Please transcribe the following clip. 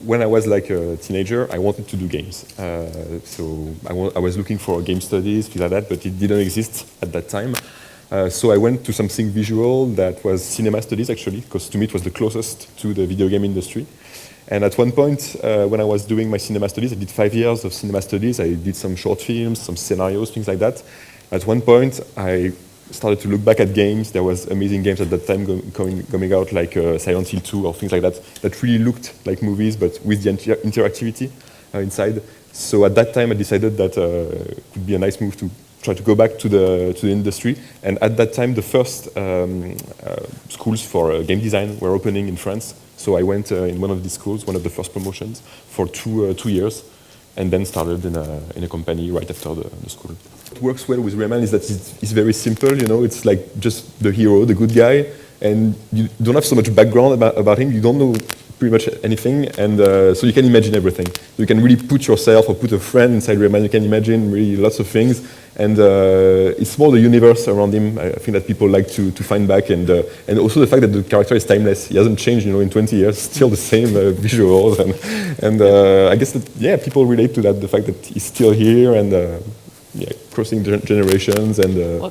When I was like a teenager, I wanted to do games. So I was looking for game studies, things like that, but it didn't exist at that time. So I went to something visual that was cinema studies, actually, because to me it was the closest to the video game industry. And at one point, when I was doing my cinema studies, I did 5 years of cinema studies. I did some short films, some scenarios, things like that. At one point, I started to look back at games. There was amazing games at that time coming out, like Silent Hill 2 or things like that, that really looked like movies, but with the interactivity inside. So at that time, I decided that it would be a nice move to try to go back to the industry. And at that time, the first schools for game design were opening in France. So I went in one of these schools, one of the first promotions, for 2 years, and then started in a company right after the school. What works well with Rayman is that it's very simple, you know, it's like just the hero, the good guy, and you don't have so much background about him, you don't know pretty much anything, and so you can imagine everything. You can really put yourself or put a friend inside Rayman, you can imagine really lots of things, and it's more the universe around him, I think that people like to find back, and also the fact that the character is timeless. He hasn't changed, you know, in 20 years, still the same visuals, and I guess that, yeah, people relate to that, the fact that he's still here, and yeah, crossing generations, and